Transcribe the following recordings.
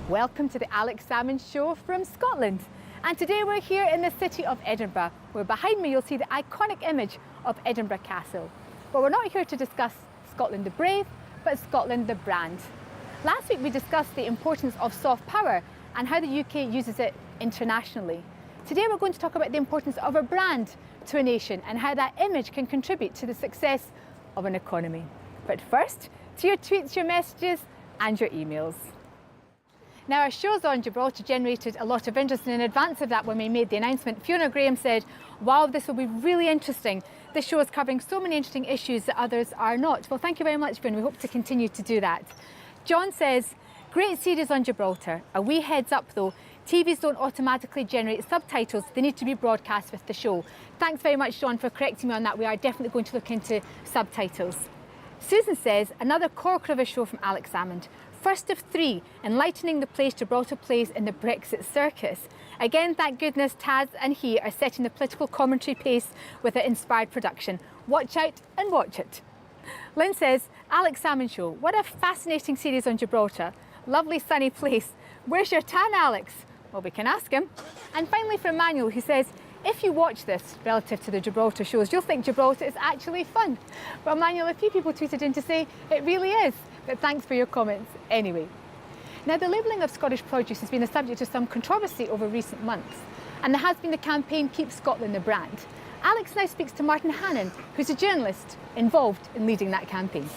Welcome to the Alex Salmond Show from Scotland. And today we're here in the city of Edinburgh, where behind me you'll see the iconic image of Edinburgh Castle. But we're not here to discuss Scotland the brave, but Scotland the brand. Last week we discussed the importance of soft power and how the UK uses it internationally. Today we're going to talk about the importance of a brand to a nation and how that image can contribute to the success of an economy. But first, to your tweets, your messages and your emails. Now, our shows on Gibraltar generated a lot of interest, and in advance of that, when we made the announcement, Fiona Graham said, wow, this will be really interesting. This show is covering so many interesting issues that others are not. Well, thank you very much, Fiona. We hope to continue to do that. John says, great series on Gibraltar. A wee heads up though, TVs don't automatically generate subtitles. They need to be broadcast with the show. Thanks very much, John, for correcting me on that. We are definitely going to look into subtitles. Susan says, another corker of a show from Alex Salmond. First of 3, enlightening the place Gibraltar plays in the Brexit circus. Again, thank goodness Taz and he are setting the political commentary pace with an inspired production. Watch out and watch it. Lynn says, Alex Salmond Show, what a fascinating series on Gibraltar. Lovely sunny place. Where's your tan, Alex? Well, we can ask him. And finally from Manuel, who says, if you watch this relative to the Gibraltar shows, you'll think Gibraltar is actually fun. Well, Manuel, a few people tweeted in to say it really is. But thanks for your comments anyway. Now, the labelling of Scottish produce has been the subject of some controversy over recent months, and there has been the campaign Keep Scotland the Brand. Alex now speaks to Martin Hannon, who's a journalist involved in leading that campaign.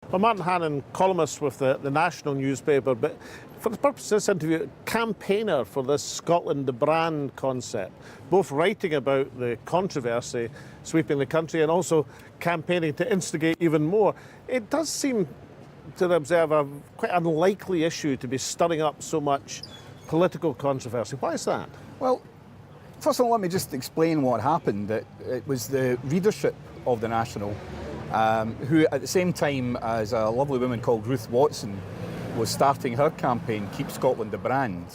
Well, Martin Hannon, columnist with the national newspaper, but for the purpose of this interview, campaigner for this Scotland the brand concept, both writing about the controversy sweeping the country and also campaigning to instigate even more. It does seem to the observer quite unlikely issue to be stirring up so much political controversy. Why is that? Well, first of all, let me just explain what happened. It was the readership of the National who, at the same time as a lovely woman called Ruth Watson was starting her campaign, Keep Scotland the Brand,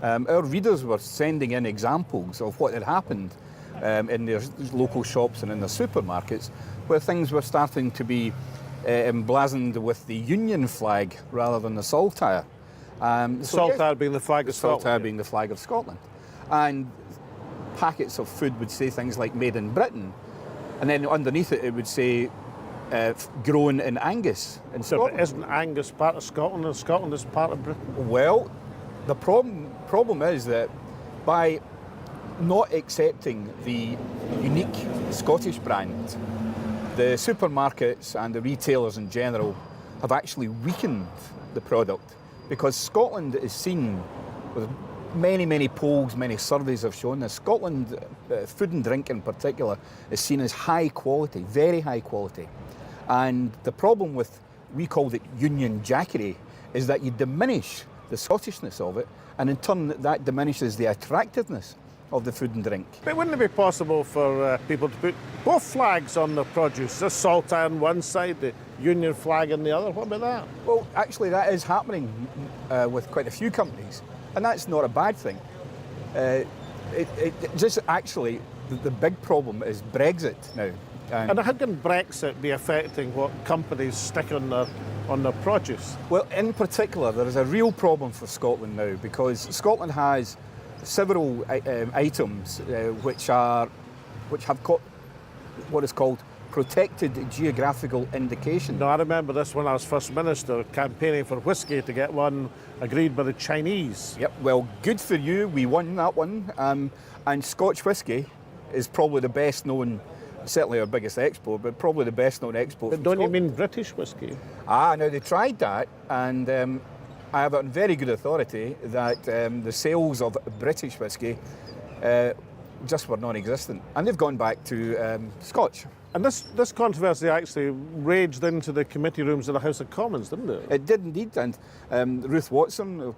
our readers were sending in examples of what had happened in their local shops and in their supermarkets, where things were starting to be emblazoned with the Union flag rather than the saltire. Saltire being the flag of Scotland. Saltire being the flag of Scotland. And packets of food would say things like made in Britain, and then underneath it, it would say grown in Angus in Scotland. But isn't Angus part of Scotland and Scotland is part of Britain? Well, the problem is that by not accepting the unique Scottish brand, the supermarkets and the retailers in general have actually weakened the product, because Scotland is seen, with many polls, many surveys have shown this, Scotland, food and drink in particular, is seen as high quality, very high quality. And the problem with, we called it Union Jackery, is that you diminish the Scottishness of it, and in turn that diminishes the attractiveness of the food and drink. But wouldn't it be possible for people to put both flags on their produce? The saltire on one side, the Union flag on the other? What about that? Well, actually that is happening with quite a few companies, and that's not a bad thing. It just actually, the big problem is Brexit now. And how can Brexit be affecting what companies stick on their produce? Well, in particular, there is a real problem for Scotland now, because Scotland has several items which have got what is called protected geographical indication. No, I remember this when I was First Minister, campaigning for whisky to get one agreed by the Chinese. Yep, well, good for you, we won that one. And Scotch whisky is probably the best known, certainly our biggest export, but probably the best known export. But don't you mean British whisky? Now they tried that, and I have it on very good authority that the sales of British whisky just were non-existent, and they've gone back to Scotch. And this controversy actually raged into the committee rooms of the House of Commons, didn't it? It did indeed, and Ruth Watson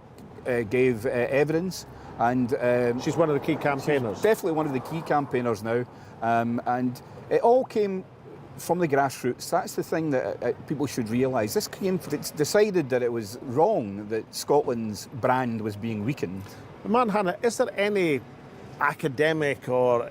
gave evidence, and she's one of the key campaigners. She's definitely one of the key campaigners now, and it all came from the grassroots. That's the thing that people should realise. It's decided that it was wrong that Scotland's brand was being weakened. Martin Hannon, is there any academic or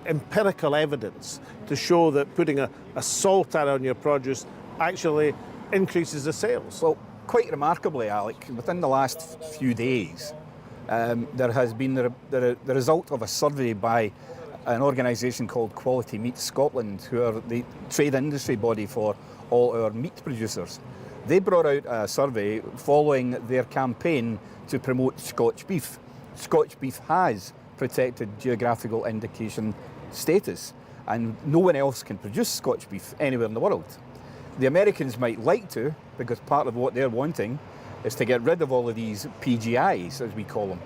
empirical evidence to show that putting a saltire on your produce actually increases the sales? Well, quite remarkably, Alec, within the last few days, there has been the result of a survey by an organisation called Quality Meat Scotland, who are the trade industry body for all our meat producers. They brought out a survey following their campaign to promote Scotch beef. Scotch beef has protected geographical indication status, and no one else can produce Scotch beef anywhere in the world. The Americans might like to, because part of what they're wanting is to get rid of all of these PGIs, as we call them.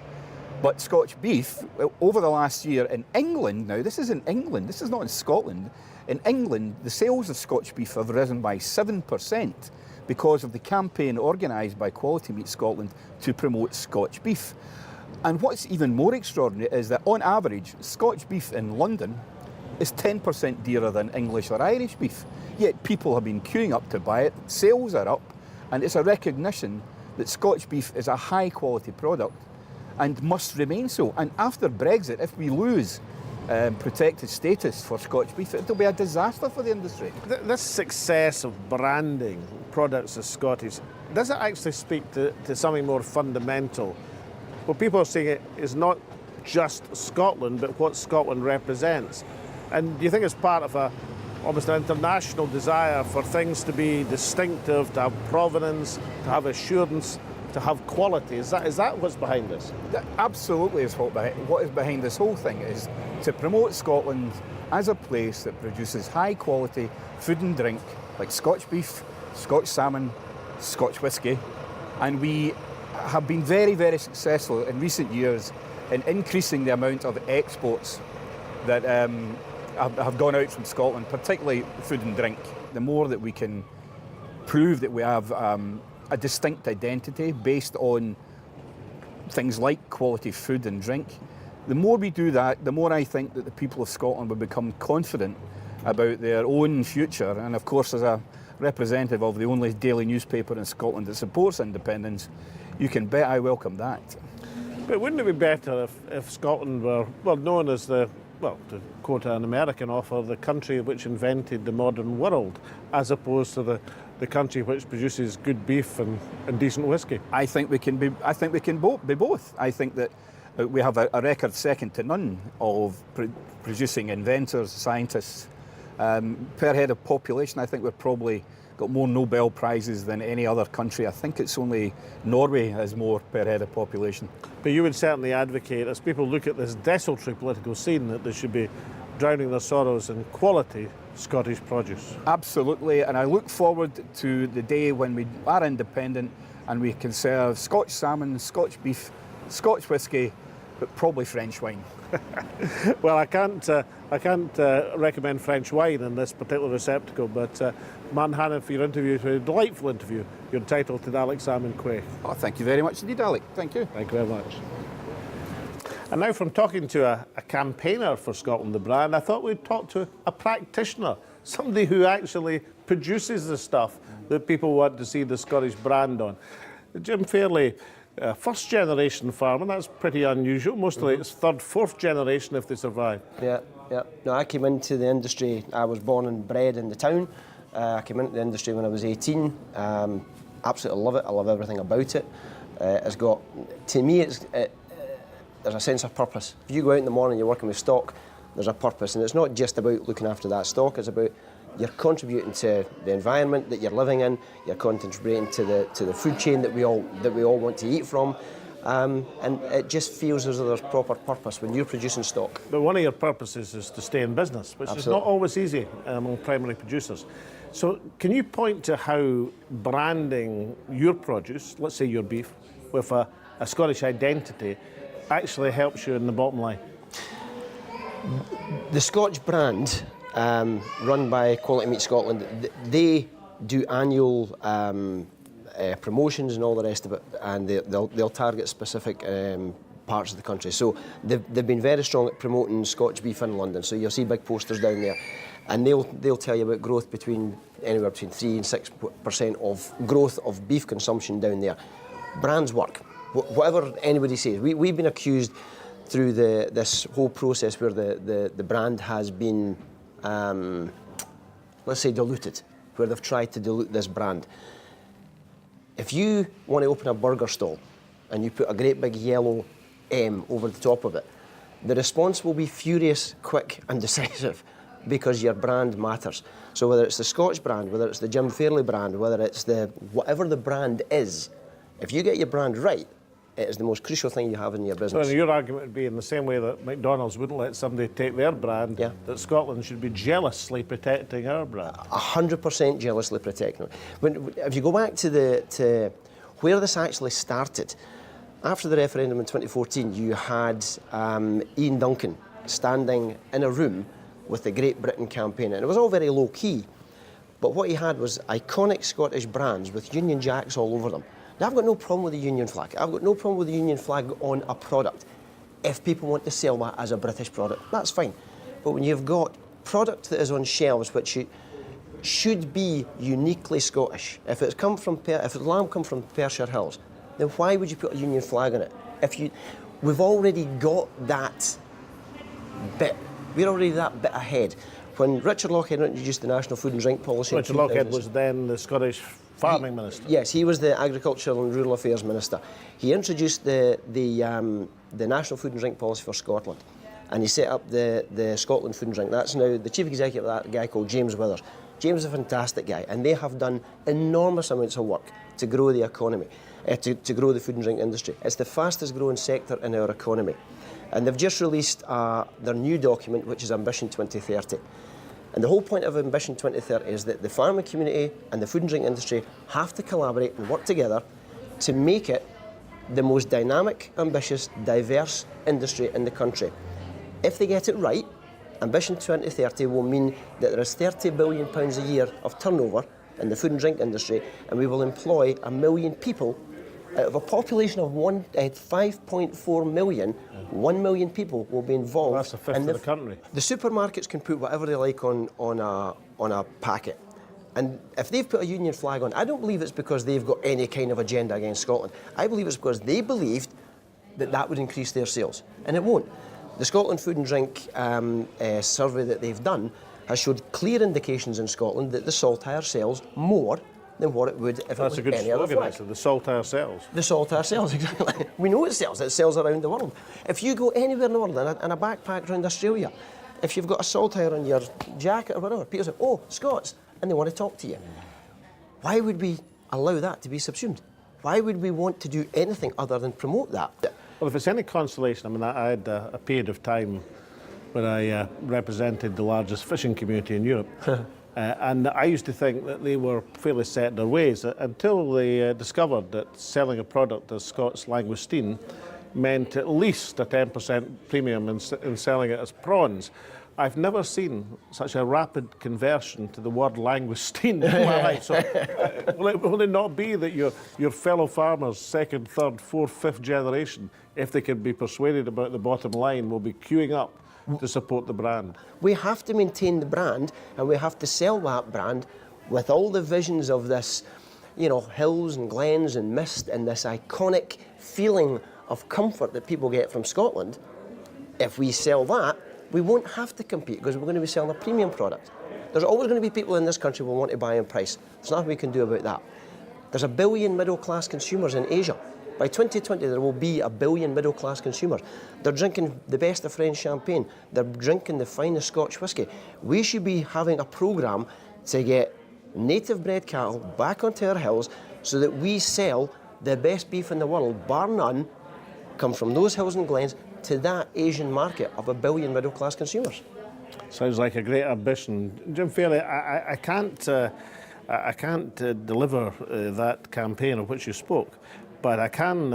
But Scotch beef, over the last year in England, now this is in England, this is not in Scotland, in England the sales of Scotch beef have risen by 7% because of the campaign organised by Quality Meat Scotland to promote Scotch beef. And what's even more extraordinary is that on average, Scotch beef in London is 10% dearer than English or Irish beef. Yet people have been queuing up to buy it, sales are up, and it's a recognition that Scotch beef is a high quality product and must remain so. And after Brexit, if we lose protected status for Scotch beef, it'll be a disaster for the industry. This success of branding products as Scottish, does it actually speak to something more fundamental? What people are saying is not just Scotland, but what Scotland represents. And do you think it's part of almost an international desire for things to be distinctive, to have provenance, to have assurance, to have quality? Is that what's behind this? That absolutely is what is behind this whole thing, is to promote Scotland as a place that produces high quality food and drink like Scotch beef, Scotch salmon, Scotch whisky. And we have been very, very successful in recent years in increasing the amount of exports that have gone out from Scotland, particularly food and drink. The more that we can prove that we have a distinct identity based on things like quality food and drink, the more we do that, the more I think that the people of Scotland will become confident about their own future. And of course, as a representative of the only daily newspaper in Scotland that supports independence, you can bet I welcome that. But wouldn't it be better if Scotland were, well, known as to quote an American author, the country which invented the modern world, as opposed to the country which produces good beef and decent whisky? I think we can be both. I think that we have a record second to none of producing inventors, scientists. Per head of population, I think we've probably got more Nobel Prizes than any other country. I think it's only Norway has more per head of population. But you would certainly advocate, as people look at this desultory political scene, that they should be drowning their sorrows in quality Scottish produce. Absolutely, and I look forward to the day when we are independent and we can serve Scotch salmon, Scotch beef, Scotch whisky, but probably French wine. Well, I can't recommend French wine in this particular receptacle, but Martin Hannon, for your interview, for a delightful interview, you're entitled to the Alex Salmond Quaich. Oh, thank you very much indeed, Alec. Thank you. Thank you very much. And now, from talking to a campaigner for Scotland the Brand, I thought we'd talk to a practitioner, somebody who actually produces the stuff that people want to see the Scottish brand on. Jim Fairley, first generation farmer, that's pretty unusual. Mostly it's third, fourth generation if they survive. Yeah. No, I came into the industry, I was born and bred in the town. I came into the industry when I was 18. Absolutely love it, I love everything about it. It's got, to me, there's a sense of purpose. If you go out in the morning, you're working with stock, there's a purpose. And it's not just about looking after that stock, it's about you're contributing to the environment that you're living in, you're contributing to the food chain that we all want to eat from, and it just feels as though there's proper purpose when you're producing stock. But one of your purposes is to stay in business, which is not always easy among primary producers. So can you point to how branding your produce, let's say your beef, with a Scottish identity actually helps you in the bottom line? The Scotch brand, run by Quality Meat Scotland, they do annual promotions and all the rest of it, and they'll target specific parts of the country. So they've been very strong at promoting Scotch beef in London. So you'll see big posters down there, and they'll tell you about growth anywhere between 3 and 6% of growth of beef consumption down there. Brands work. Whatever anybody says, we've been accused through this whole process where the brand has been, let's say, diluted, where they've tried to dilute this brand. If you want to open a burger stall and you put a great big yellow M over the top of it, the response will be furious, quick and decisive because your brand matters. So whether it's the Scotch brand, whether it's the Jim Fairley brand, whether it's the whatever the brand is, if you get your brand right, it is the most crucial thing you have in your business. So your argument would be in the same way that McDonald's wouldn't let somebody take their brand, that Scotland should be jealously protecting our brand. 100% jealously protecting it. If you go back to where this actually started, after the referendum in 2014, you had Ian Duncan standing in a room with the Great Britain campaign, and it was all very low key. But what he had was iconic Scottish brands with Union Jacks all over them. Now, I've got no problem with the Union flag. I've got no problem with the Union flag on a product. If people want to sell that as a British product, that's fine. But when you've got product that is on shelves which should be uniquely Scottish, if the lamb come from Perthshire Hills, then why would you put a Union flag on it? We've already got that bit. We're already that bit ahead. When Richard Lochhead introduced the National Food and Drink Policy... Richard Lochhead was then the Scottish Farming Minister. Yes, he was the Agricultural and Rural Affairs Minister. He introduced the National Food and Drink Policy for Scotland, and he set up the Scotland Food and Drink. That's now the chief executive of that, a guy called James Withers. James is a fantastic guy, and they have done enormous amounts of work to grow the economy, to grow the food and drink industry. It's the fastest growing sector in our economy. And they've just released their new document, which is Ambition 2030. And the whole point of Ambition 2030 is that the farming community and the food and drink industry have to collaborate and work together to make it the most dynamic, ambitious, diverse industry in the country. If they get it right, Ambition 2030 will mean that there is £30 billion a year of turnover in the food and drink industry, and we will employ 1 million people. Out of a population of 5.4 million, 1 million people will be involved. Well, that's a fifth of the country. The supermarkets can put whatever they like on a packet. And if they've put a Union flag on, I don't believe it's because they've got any kind of agenda against Scotland. I believe it's because they believed that would increase their sales. And it won't. The Scotland Food and Drink survey that they've done has showed clear indications in Scotland that the saltire sells more than what it would if it was any other flag. That's a good slogan, the saltire sells. The saltire sells, exactly. We know it sells around the world. If you go anywhere in the world, in a backpack around Australia, if you've got a saltire on your jacket or whatever, people say, oh, Scots, and they want to talk to you. Why would we allow that to be subsumed? Why would we want to do anything other than promote that? Well, if it's any consolation, I mean, I had a period of time when I represented the largest fishing community in Europe. And I used to think that they were fairly set in their ways until they discovered that selling a product as Scots langoustine meant at least a 10% premium in selling it as prawns. I've never seen such a rapid conversion to the word langoustine in my life. So will it not be that your fellow farmers, second, third, fourth, fifth generation, if they can be persuaded about the bottom line, will be queuing up to support the brand? We have to maintain the brand, and we have to sell that brand with all the visions of this, hills and glens and mist and this iconic feeling of comfort that people get from Scotland. If we sell that, we won't have to compete because we're going to be selling a premium product. There's always going to be people in this country who will want to buy on price. There's nothing we can do about that. There's 1 billion middle-class consumers in Asia. By 2020, there will be 1 billion middle-class consumers. They're drinking the best of French champagne. They're drinking the finest Scotch whisky. We should be having a programme to get native-bred cattle back onto our hills so that we sell the best beef in the world, bar none, come from those hills and glens to that Asian market of 1 billion middle-class consumers. Sounds like a great ambition. Jim Fairley, I can't deliver that campaign of which you spoke, but I can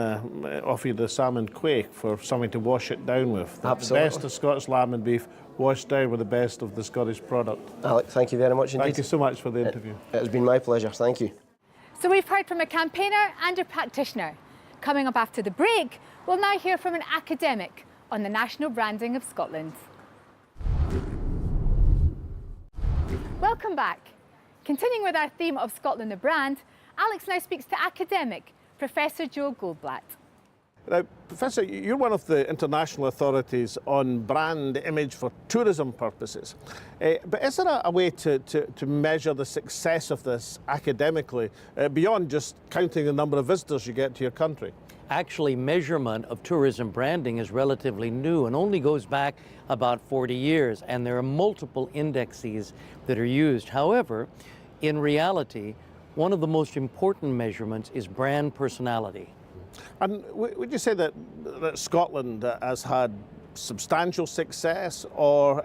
offer you the salmon quake for something to wash it down with. Absolutely. The best of Scots lamb and beef washed down with the best of the Scottish product. Alex, thank you very much indeed. Thank you so much for the interview. It has been my pleasure. Thank you. So we've heard from a campaigner and a practitioner. Coming up after the break, we'll now hear from an academic on the national branding of Scotland. Welcome back. Continuing with our theme of Scotland the brand, Alex now speaks to academic Professor Joe Goldblatt. Now, Professor, you're one of the international authorities on brand image for tourism purposes. But is there a way to measure the success of this academically, beyond just counting the number of visitors you get to your country? Actually, measurement of tourism branding is relatively new and only goes back about 40 years, and there are multiple indexes that are used. However, in reality, one of the most important measurements is brand personality. And would you say that Scotland has had substantial success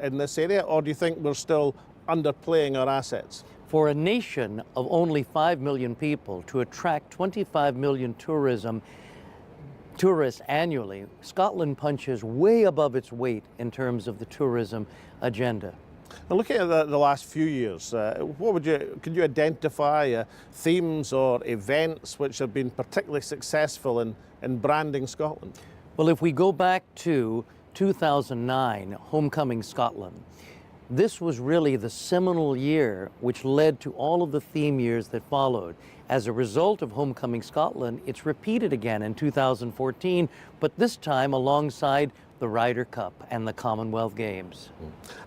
in this area, or do you think we're still underplaying our assets? For a nation of only 5 million people to attract 25 million tourists annually, Scotland punches way above its weight in terms of the tourism agenda. And looking at the last few years, could you identify themes or events which have been particularly successful in branding Scotland? Well, if we go back to 2009, Homecoming Scotland, this was really the seminal year which led to all of the theme years that followed. As a result of Homecoming Scotland, it's repeated again in 2014, but this time alongside the Ryder Cup and the Commonwealth Games.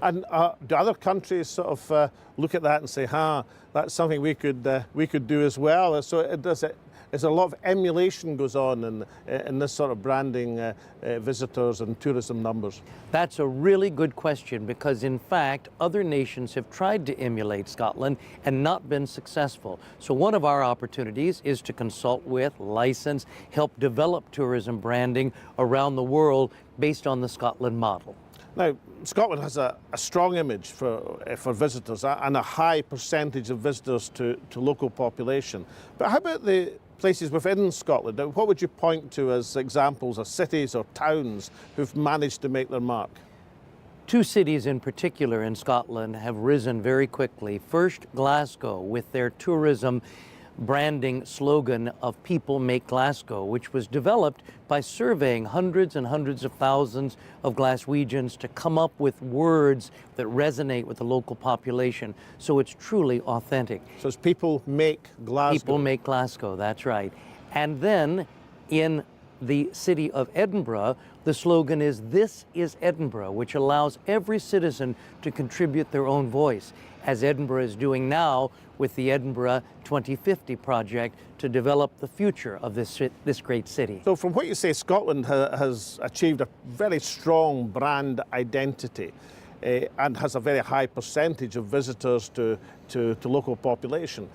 And do other countries sort of look at that and say, that's something we could do as well? So there's a lot of emulation goes on in this sort of branding visitors and tourism numbers? That's a really good question, because in fact other nations have tried to emulate Scotland and not been successful. So one of our opportunities is to consult with, license, help develop tourism branding around the world based on the Scotland model. Now, Scotland has a strong image for visitors and a high percentage of visitors to local population. But how about the places within Scotland? What would you point to as examples of cities or towns who've managed to make their mark? Two cities in particular in Scotland have risen very quickly. First, Glasgow, with their tourism branding slogan of "People Make Glasgow," which was developed by surveying hundreds and hundreds of thousands of Glaswegians to come up with words that resonate with the local population. So it's truly authentic. So it's "People Make Glasgow." People Make Glasgow, that's right. And then in the city of Edinburgh, the slogan is "This is Edinburgh," which allows every citizen to contribute their own voice, as Edinburgh is doing now with the Edinburgh 2050 project to develop the future of this great city. So from what you say, Scotland has achieved a very strong brand identity and has a very high percentage of visitors to local population.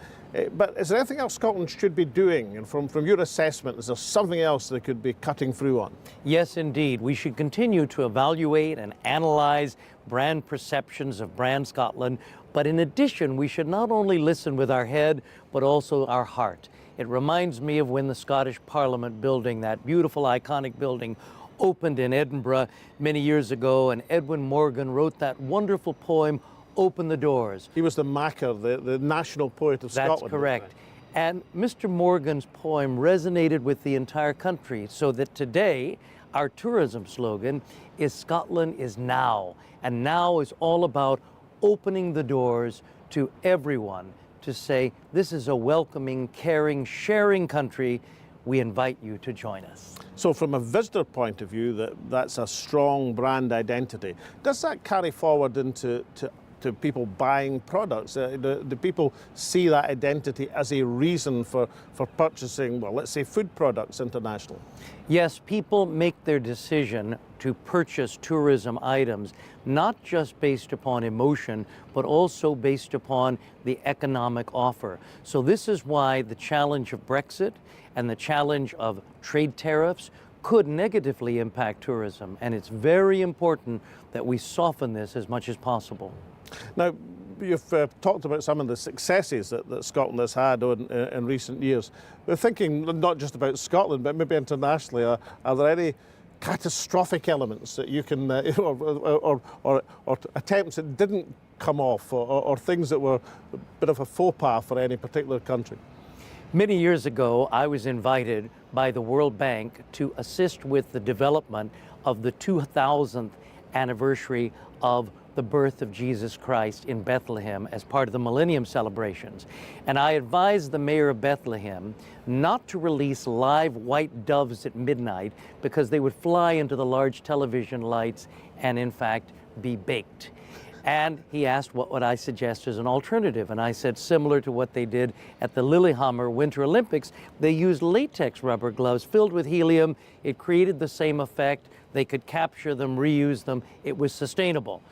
But is there anything else Scotland should be doing? And from your assessment, is there something else they could be cutting through on? Yes, indeed. We should continue to evaluate and analyze brand perceptions of Brand Scotland. But in addition, we should not only listen with our head, but also our heart. It reminds me of when the Scottish Parliament building, that beautiful, iconic building, opened in Edinburgh many years ago, and Edwin Morgan wrote that wonderful poem, "Open the Doors." He was the Macker, the national poet of Scotland. That's correct. And Mr. Morgan's poem resonated with the entire country, so that today our tourism slogan is "Scotland is now." And now is all about opening the doors to everyone to say, this is a welcoming, caring, sharing country. We invite you to join us. So from a visitor point of view, that's a strong brand identity. Does that carry forward into people buying products? Do people see that identity as a reason for purchasing, well, let's say food products internationally? Yes, people make their decision to purchase tourism items not just based upon emotion, but also based upon the economic offer. So this is why the challenge of Brexit and the challenge of trade tariffs could negatively impact tourism, and it's very important that we soften this as much as possible. Now, you've talked about some of the successes that Scotland has had in recent years. We're thinking not just about Scotland, but maybe internationally. Are there any catastrophic elements that you can, or attempts that didn't come off, or things that were a bit of a faux pas for any particular country? Many years ago, I was invited by the World Bank to assist with the development of the 2000th anniversary of the birth of Jesus Christ in Bethlehem as part of the Millennium celebrations. And I advised the mayor of Bethlehem not to release live white doves at midnight because they would fly into the large television lights and in fact be baked. And he asked what would I suggest as an alternative, and I said similar to what they did at the Lillehammer Winter Olympics. They used latex rubber gloves filled with helium. It created the same effect. They could capture them, reuse them. It was sustainable.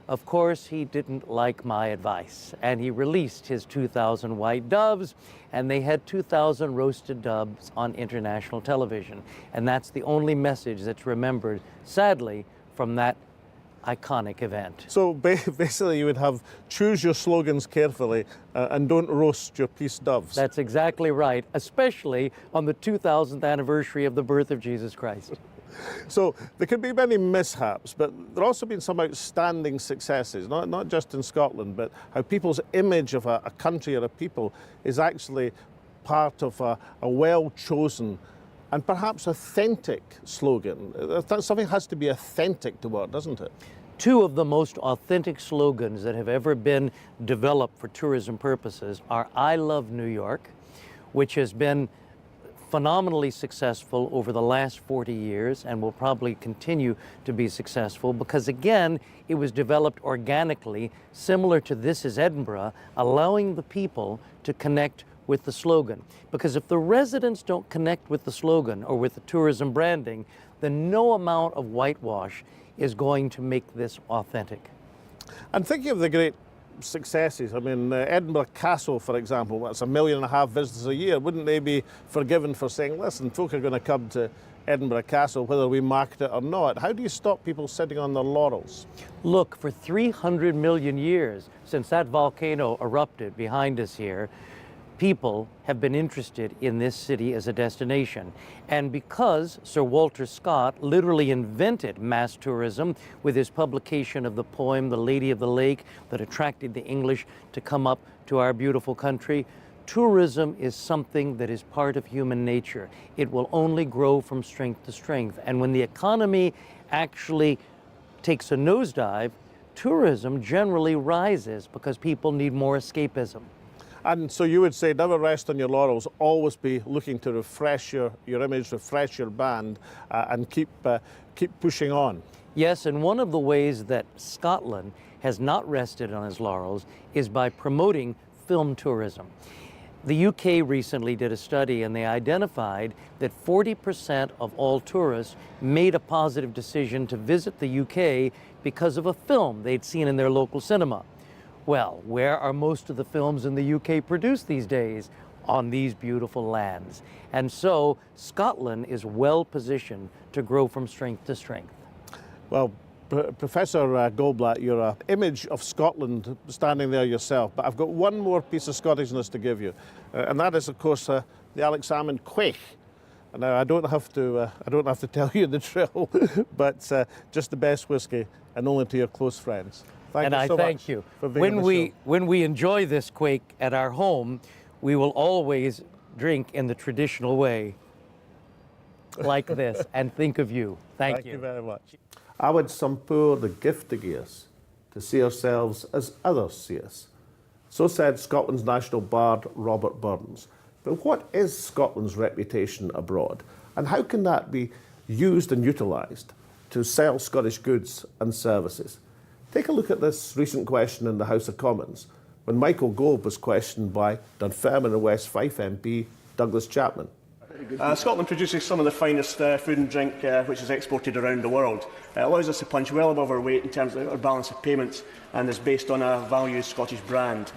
Of course, he didn't like my advice, and he released his 2,000 white doves, and they had 2,000 roasted doves on international television. And that's the only message that's remembered, sadly, from that iconic event. So basically you would have choose your slogans carefully and don't roast your peace doves. That's exactly right, especially on the 2000th anniversary of the birth of Jesus Christ. So there could be many mishaps, but there have also been some outstanding successes, not just in Scotland, but how people's image of a country or a people is actually part of a well-chosen and perhaps authentic slogan. Something has to be authentic to it, doesn't it? Two of the most authentic slogans that have ever been developed for tourism purposes are I Love New York, which has been phenomenally successful over the last 40 years and will probably continue to be successful because, again, it was developed organically, similar to This is Edinburgh, allowing the people to connect with the slogan. Because if the residents don't connect with the slogan or with the tourism branding, then no amount of whitewash is going to make this authentic. And thinking of the great successes, I mean, Edinburgh Castle, for example, that's 1.5 million visitors a year. Wouldn't they be forgiven for saying, listen, folk are going to come to Edinburgh Castle whether we market it or not? How do you stop people sitting on their laurels? Look, for 300 million years since that volcano erupted behind us here, people have been interested in this city as a destination. And because Sir Walter Scott literally invented mass tourism with his publication of the poem, The Lady of the Lake, that attracted the English to come up to our beautiful country, tourism is something that is part of human nature. It will only grow from strength to strength. And when the economy actually takes a nosedive, tourism generally rises because people need more escapism. And so you would say never rest on your laurels, always be looking to refresh your image, refresh your brand, and keep pushing on. Yes, and one of the ways that Scotland has not rested on its laurels is by promoting film tourism. The UK recently did a study and they identified that 40% of all tourists made a positive decision to visit the UK because of a film they'd seen in their local cinema. Well, where are most of the films in the UK produced these days? On these beautiful lands. And so Scotland is well positioned to grow from strength to strength. Well, Professor Goldblatt, you're an image of Scotland standing there yourself, but I've got one more piece of Scottishness to give you, and that is, of course, the Alex Salmond Quaich. Now, I don't have to tell you the drill, but just the best whiskey, and only to your close friends. Thank you so much for being on the show. When we enjoy this quaich at our home, we will always drink in the traditional way, like this, and think of you. Thank you. Thank you very much. I would some poor the gift to give us, to see ourselves as others see us. So said Scotland's national bard, Robert Burns. But what is Scotland's reputation abroad? And how can that be used and utilised to sell Scottish goods and services? Take a look at this recent question in the House of Commons, when Michael Gove was questioned by Dunfermline and West Fife MP Douglas Chapman. Scotland produces some of the finest food and drink which is exported around the world. It allows us to punch well above our weight in terms of our balance of payments and is based on a valued Scottish brand.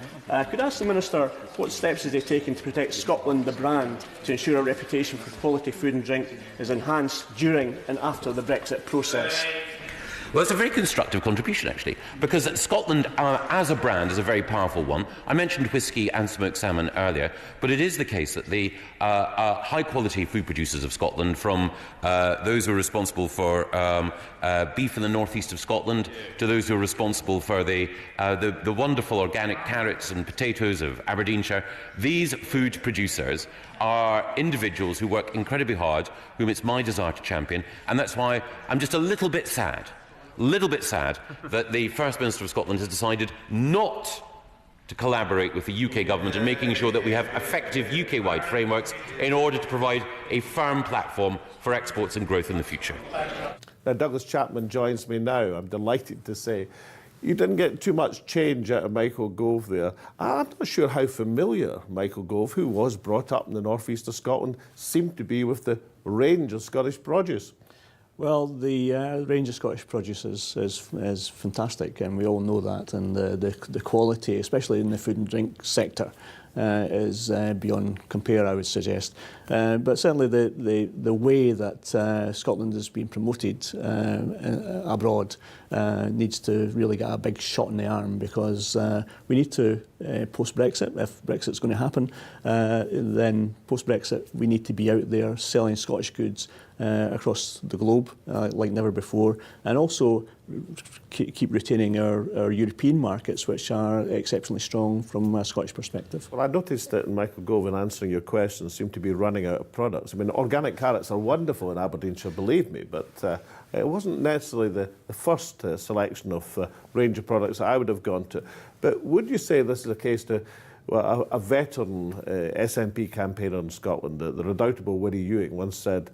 Could I ask the Minister what steps is he taking to protect Scotland, the brand, to ensure our reputation for quality food and drink is enhanced during and after the Brexit process? Well, it's a very constructive contribution, actually, because Scotland, as a brand, is a very powerful one. I mentioned whisky and smoked salmon earlier, but it is the case that the high-quality food producers of Scotland, from those who are responsible for beef in the northeast of Scotland to those who are responsible for the wonderful organic carrots and potatoes of Aberdeenshire, these food producers are individuals who work incredibly hard, whom it's my desire to champion, and that's why I'm just a little bit sad a little bit sad that the First Minister of Scotland has decided not to collaborate with the UK government in making sure that we have effective UK-wide frameworks in order to provide a firm platform for exports and growth in the future. Now, Douglas Chapman joins me now. I'm delighted to say you didn't get too much change out of Michael Gove there. I'm not sure how familiar Michael Gove, who was brought up in the northeast of Scotland, seemed to be with the range of Scottish produce. Well, the range of Scottish produce is fantastic, and we all know that. And the quality, especially in the food and drink sector, is beyond compare, I would suggest. But certainly the way that Scotland has been promoted abroad needs to really get a big shot in the arm, because we need to, post-Brexit, if Brexit's going to happen, then post-Brexit we need to be out there selling Scottish goods across the globe like never before, and also keep retaining our European markets, which are exceptionally strong from a Scottish perspective. Well, I noticed that Michael Gove, in answering your questions, seemed to be running out of products. I mean, organic carrots are wonderful in Aberdeenshire, believe me, but it wasn't necessarily the first selection of range of products that I would have gone to. But would you say this is a case to a veteran SNP campaigner in Scotland, the redoubtable Willie Ewing, once said,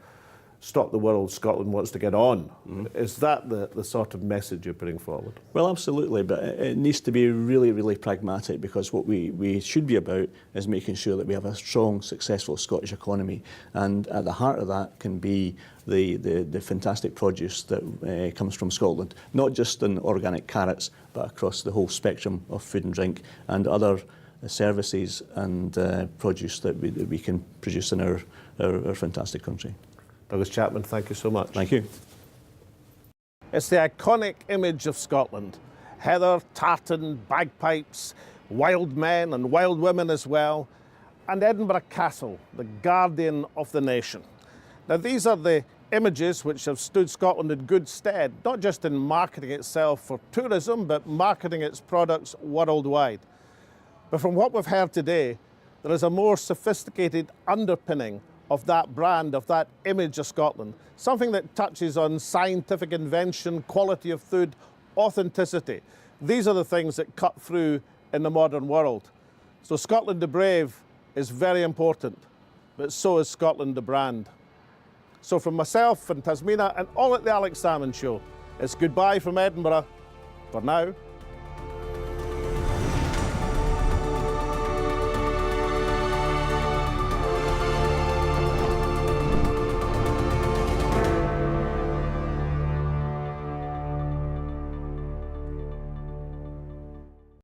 "Stop the world, Scotland wants to get on." Is that the sort of message you're putting forward? Well, absolutely, but it needs to be really, really pragmatic, because what we should be about is making sure that we have a strong, successful Scottish economy, and at the heart of that can be the fantastic produce that comes from Scotland, not just in organic carrots, but across the whole spectrum of food and drink and other services and produce that we can produce in our fantastic country. Douglas Chapman, thank you so much. Thank you. It's the iconic image of Scotland. Heather, tartan, bagpipes, wild men and wild women as well, and Edinburgh Castle, the guardian of the nation. Now, these are the images which have stood Scotland in good stead, not just in marketing itself for tourism, but marketing its products worldwide. But from what we've heard today, there is a more sophisticated underpinning of that brand, of that image of Scotland, something that touches on scientific invention, quality of food, authenticity. These are the things that cut through in the modern world. So Scotland the Brave is very important, but so is Scotland the brand. So from myself and Tasmina and all at the Alex Salmond Show, it's goodbye from Edinburgh for now.